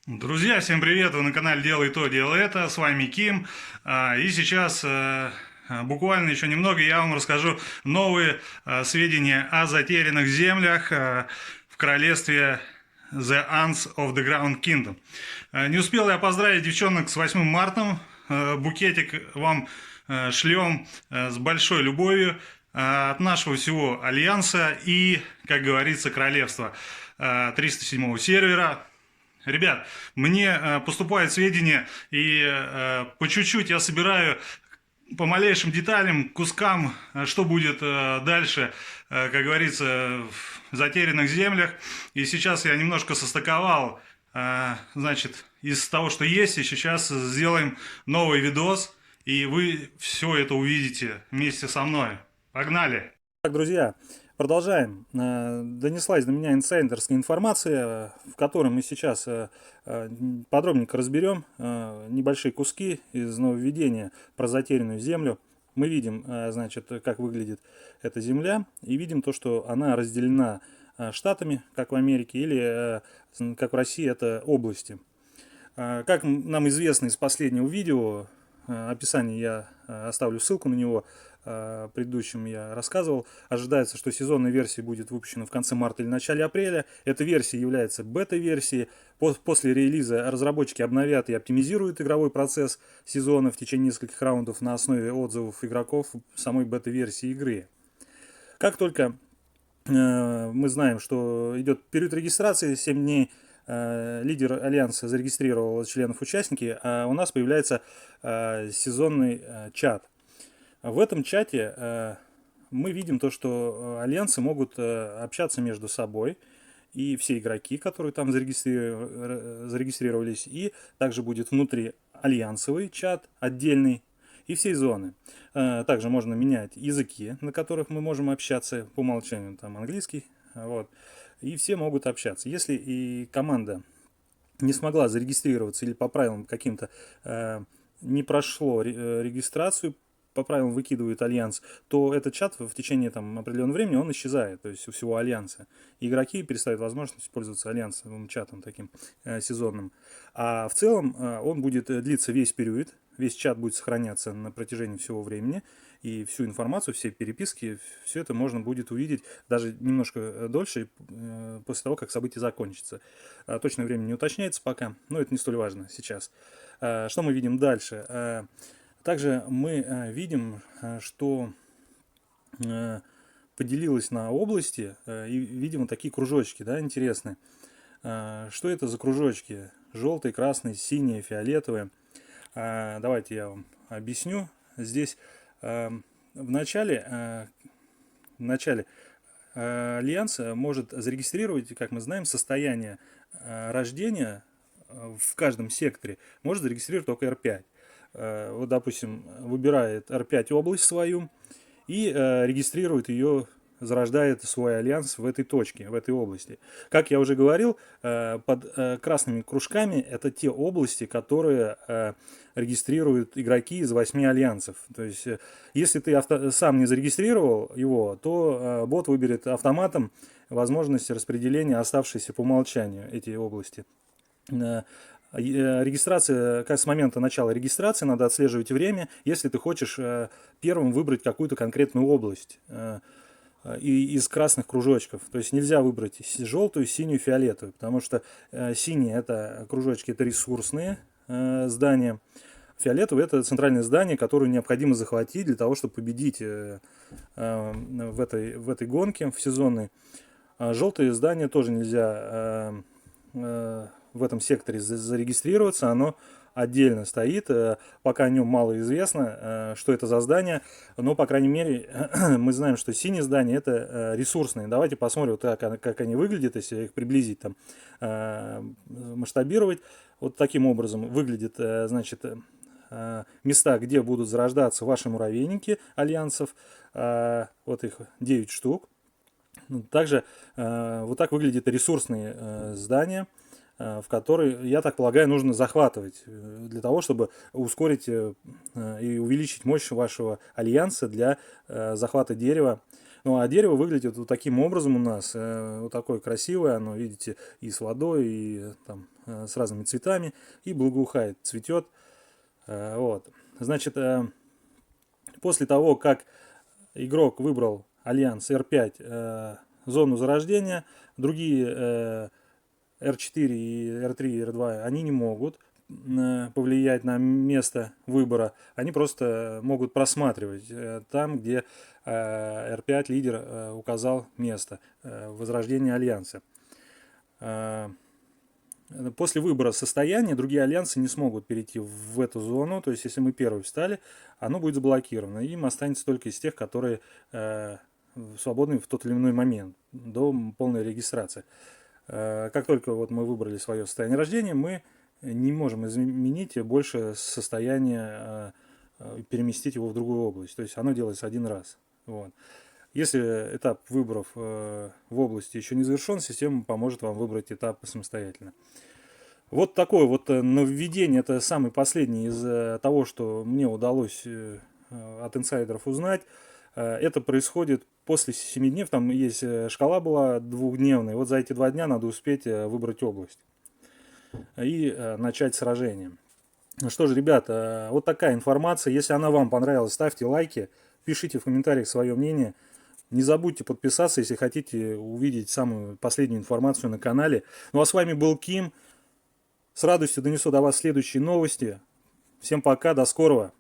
Друзья, всем привет! Вы на канале Делай то, делай это. С вами Ким. И сейчас буквально еще немного я вам расскажу новые сведения о затерянных землях в королевстве The Ants of the Ground Kingdom. Не успел я поздравить девчонок с 8 марта. Букетик вам шлем с большой любовью от нашего всего альянса и, как говорится, королевства 307 сервера. Ребят, мне поступают сведения, и по чуть-чуть я собираю по малейшим деталям, кускам, что будет дальше, как говорится, в затерянных землях. И сейчас я немножко состыковал, значит, из того, что есть, и сейчас сделаем новый видос, и вы все это увидите вместе со мной. Погнали! Так, друзья, продолжаем. Донеслась до меня инсайдерская информация, в которой мы сейчас подробненько разберем небольшие куски из нововведения про затерянную землю. Мы видим, значит, как выглядит эта земля, и видим то, что она разделена штатами, как в Америке, или как в России, это области. Как нам известно из последнего видео, описании я оставлю ссылку на него, предыдущем я рассказывал, ожидается, что сезонная версия будет выпущена в конце марта или начале апреля. Эта версия является бета-версией. После релиза разработчики обновят и оптимизируют игровой процесс сезона в течение нескольких раундов на основе отзывов игроков самой бета-версии игры. Как только мы знаем, что идет период регистрации, 7 дней, лидер Альянса зарегистрировал членов-участники, а у нас появляется сезонный чат. В этом чате мы видим то, что альянсы могут общаться между собой, и все игроки, которые там зарегистрировались, и также будет внутри альянсовый чат отдельный, и всей зоны. Также можно менять языки, на которых мы можем общаться, по умолчанию там английский, вот, и все могут общаться. Если и команда не смогла зарегистрироваться или по правилам каким-то не прошло регистрацию, по правилам выкидывает альянс, то этот чат в течение там, определенного времени он исчезает, то есть у всего альянса. И игроки перестают возможность пользоваться альянсовым чатом таким сезонным. А в целом он будет длиться весь период, весь чат будет сохраняться на протяжении всего времени, и всю информацию, все переписки, все это можно будет увидеть даже немножко дольше, после того, как событие закончится. Точное время не уточняется пока, но это не столь важно сейчас. Что мы видим дальше? Также мы видим, что поделилось на области, и видим вот такие кружочки, да, интересные. Что это за кружочки? Желтый, красный, синий, фиолетовый. Давайте я вам объясню. Здесь в начале Альянс может зарегистрировать, как мы знаем, состояние рождения в каждом секторе. Может зарегистрировать только R5. Вот, допустим, выбирает R5 область свою и регистрирует ее, зарождает свой альянс в этой точке, в этой области. Как я уже говорил, под красными кружками это те области, которые регистрируют игроки из 8 альянсов. То есть, если ты сам не зарегистрировал его, то бот выберет автоматом возможность распределения оставшейся по умолчанию эти области. Регистрация, как с момента начала регистрации, надо отслеживать время, если ты хочешь первым выбрать какую-то конкретную область из красных кружочков. То есть нельзя выбрать желтую, синюю, фиолетовую, потому что синие это кружочки, это ресурсные здания, фиолетовые это центральное здание, которое необходимо захватить для того, чтобы победить в этой гонке, в сезонной. Желтые здания тоже нельзя в этом секторе зарегистрироваться, оно отдельно стоит, пока о нем мало известно, что это за здание, но, по крайней мере, мы знаем, что синие здания это ресурсные. Давайте посмотрим, вот как они выглядят, если их приблизить, там, масштабировать. Вот таким образом выглядит, значит, места, где будут зарождаться ваши муравейники альянсов, вот их 9 штук. Также вот так выглядят ресурсные здания, в которые, я так полагаю, нужно захватывать для того, чтобы ускорить и увеличить мощь вашего альянса для захвата дерева Ну, а дерево выглядит вот таким образом у нас. Вот такое красивое. Оно, видите, и с водой, и там с разными цветами. И благоухает, цветет. Вот. Значит, после того, как игрок выбрал альянс R5 зону зарождения, другие R4 и R3 и R2, они не могут повлиять на место выбора. Они просто могут просматривать там, где R5 лидер указал место возрождения альянса. После выбора состояния другие альянсы не смогут перейти в эту зону. То есть, если мы первые встали, оно будет заблокировано. Им останется только из тех, которые свободны в тот или иной момент, до полной регистрации. Как только вот мы выбрали свое состояние рождения, мы не можем изменить больше состояние, переместить его в другую область. То есть, оно делается один раз. Вот. Если этап выборов в области еще не завершен, система поможет вам выбрать этап самостоятельно. Вот такое вот нововведение, это самый последний из того, что мне удалось от инсайдеров узнать. Это происходит после 7 дней, там есть шкала была двухдневная, вот за эти 2 дня надо успеть выбрать область и начать сражение. Ну что ж, ребята, вот такая информация. Если она вам понравилась, ставьте лайки, пишите в комментариях свое мнение. Не забудьте подписаться, если хотите увидеть самую последнюю информацию на канале. Ну а с вами был Ким. С радостью донесу до вас следующие новости. Всем пока, до скорого.